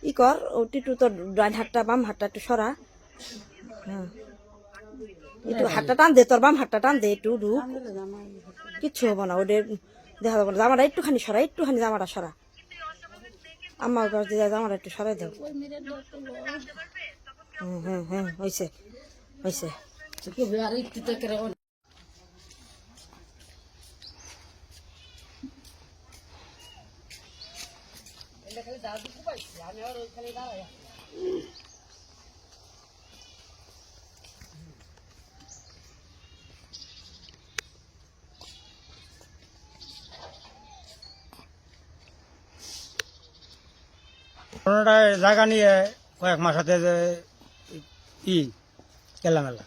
ই কর ও টিটু তোর ডান হাতটা বাম হাতটা একটু সরা। হ্যাঁ একটু হাতটা টান দে, তোর বাম হাতটা টান দে একটু ঢুক, কিচ্ছু হবো না ওদের দেখা যাবো না। জামাটা একটুখানি সরা, একটুখানি জামাটা সরা, আমার কাছ দিয়ে জামাটা একটু সরাই দাও। হ্যাঁ হ্যাঁ হয়েছে হয়েছে। কোনোটায় জায়গা নিয়ে কয়েক মাস হাতে কেলামেলা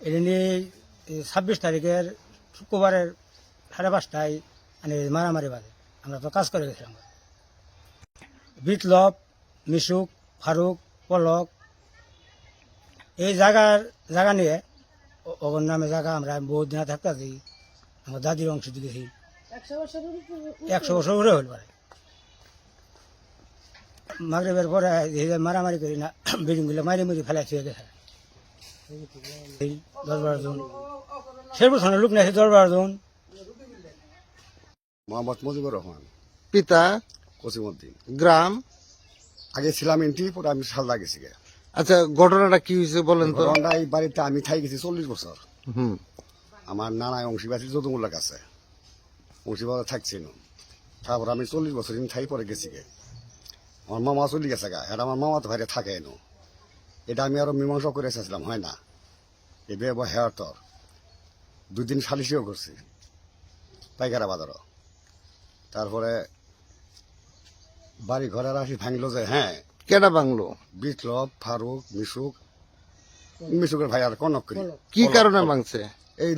এটা নিয়ে 26 তারিখের শুক্রবারের 5:30টায় মানে মারামারি বাজে। আমরা তো কাজ করে গেছিলাম। বিপ্লব, মিশুক, ফারুক, পলক এই জায়গা নিয়ে ওর নামে জায়গা আমরা বহুত দিন থাকতেছি। আমার দাদির অংশ দিয়েছি 100 বছর উড়ে হল পারে। মাগরিবের পরে মারামারি করি না, বিল্ডিংগুলো মারি মুড়ি ফেলাই ছুঁয়ে গেছে 10-12 জন। শেরপুর লোক নেই 10-12 জন। মোহাম্মদ মুজিবুর রহমান, পিতা কসিমউদ্দিন। গ্রাম? আগে ছিলাম এন্টি, পরে আমি সালদা গেছি। আচ্ছা, ঘটনাটা কি হয়েছে বলেন তো? ঘটনাটা এই বাড়িতে আমি থাই গেছি 40 বছর। হুম। আমার নানায় অংশীবাসী যদুমুল্লার কাছে অংশীবাদ থাকছিল। তারপর আমি 40 বছর থাই পরে গেছি গে। আমার মামা চলে গেছে গা, এটা আমার মামা তো ভাইরে থাকে এনো। এটা আমি আরো মীমাংসা করে এসেছিলাম, হয় না এ বে হেয়ার তর 2 দিন সালিশিও করছি পাইকারা বাজারও। তারপরে বাড়ি ঘরের আসি ভাঙলো যে, হ্যাঁ কেডা বাংলো? বিপ্লব, ফারুক, মিশুকের ভাই আর কনক করি। কি কারণে ভাঙছে? এই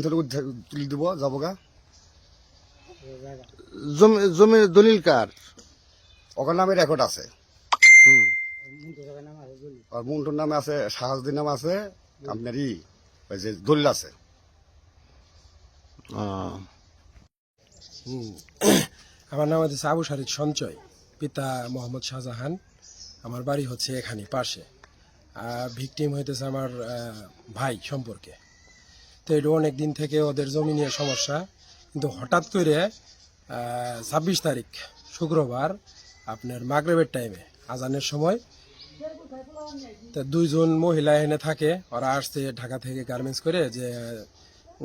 তুলি দিব যাবো গা। জমির দলিল কার? ওখানে নামে রেকর্ড আছে। হুম। আর মুন্টুর নামে আছে, শাহাজুদ্দিন নামে আছে, আপনার ওই যে দলিল আছে। আমার নাম হচ্ছে আবু শারিক সঞ্চয়, পিতা মোহাম্মদ শাহজাহান। আমার বাড়ি হচ্ছে এখানে পাশে। ভিকটিম হইতেছে আমার ভাই সম্পর্কে। তো এটা অনেক দিন থেকে ওদের জমি নিয়ে সমস্যা, কিন্তু হঠাৎ করে 26 তারিখ শুক্রবার আপনার মাগরিবের টাইমে আজানের সময় তো 2 জন মহিলা এনে থাকে। ওরা আসছে ঢাকা থেকে গার্মেন্টস করে যে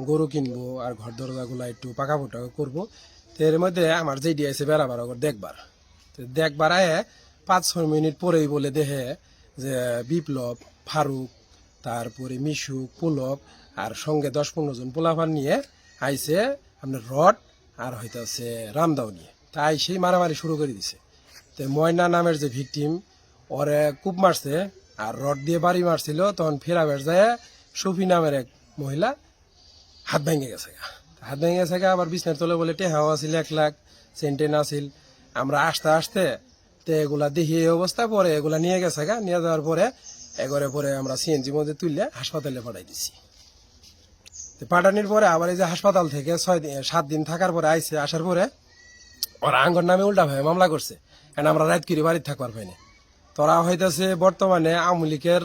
গরু কিনবো আর ঘর দরজাগুলো একটু পাকা পোটা করবো। তো এর মধ্যে আমার যে দিয়েছে বেড়াবার দেখবার, তো দেখবার আয়ে 5-6 মিনিট পরেই বলে দেখে যে বিপ্লব, ফারুক, তারপরে মিশুক, পুলক আর সঙ্গে 10-15 জন পোলাপান নিয়ে আইসে আপনার রড আর হইতেছে রামদাও নিয়ে। তাই সেই মারামারি শুরু করে দিছে। তো ময়না নামের যে ভিকটিম ওরে কূপ মারছে আর রড দিয়ে বাড়ি মারছিল, তখন ফেরাবের যায় সফি নামের এক মহিলা হাত ভেঙে গেছে। আবার বিছনার তলে বলে টেহাও আসিল 1 লাখ, সেন্টেন আসিল। আমরা আসতে তো এগুলা দেখি এই অবস্থা, পরে এগুলা নিয়ে গেছে নিয়ে যাওয়ার পরে পরে আমরা সিএনজি মধ্যে তুললে হাসপাতালে পাঠাই দিছি। পাঠানোর পরে আবার এই যে হাসপাতাল থেকে 6-7 দিন থাকার পরে আসার পরে ওরা আঙ্গর নামে উল্টা ভাবে মামলা করছে। কারণ আমরা রাত করে বাড়িতে থাকবার পাইনি। তোরা হইতেছে বর্তমানে আওয়ামী লীগের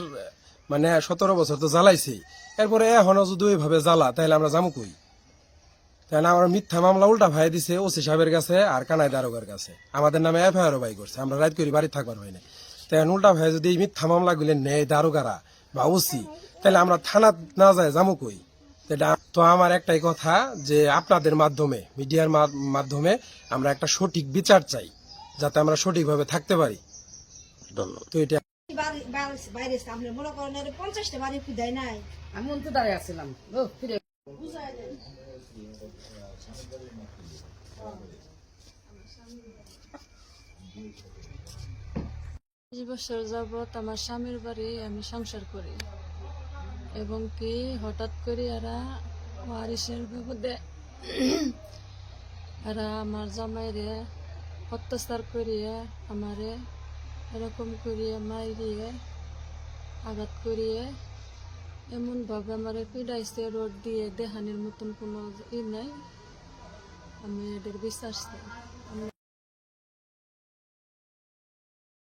মানে 17 বছর তো জ্বালাইছে, এরপরে এখনো যদি ওইভাবে জ্বালা তাহলে আমরা যাবো কই? তাই না, আমরা মিথ্যা মামলা উল্টা ভাই দিছে ওসি সাহেবের কাছে আর কানাই দারোগার কাছে, আমাদের নামে এফআইআর বাই করছে। আমরা রাত করে বাড়ি থাকবার পাইনি। তাই উল্টা ভাই যদি এই মিথ্যা মামলা গুলি নেয় দারোগারা বা ওসি, তাহলে আমরা থানা না যায় যাবো কই? তো আমার একটাই কথা যে আপনাদের মাধ্যমে, মিডিয়ার মাধ্যমে আমরা একটা সঠিক বিচার চাই, যাতে আমরা সঠিকভাবে থাকতে পারি। ধন্যবাদ। তো এটা আমি তো দাঁড়িয়ে আসছিলাম। 20 বছর যাবৎ আমার স্বামীর বাড়ি আমি সংসার করি, এবং কি হঠাৎ করে এরা ওয়ারিসের বিপদে এরা আমার জামাইরে অত্যাচার করিয়ে আমারে এরকম করিয়ে মাইরিয়ে আঘাত করিয়ে এমনভাবে আমারে পিড়াইছে, রোড দিয়ে দেহানির মতন কোনো ই নাই। আমি এদের বিশ্বাস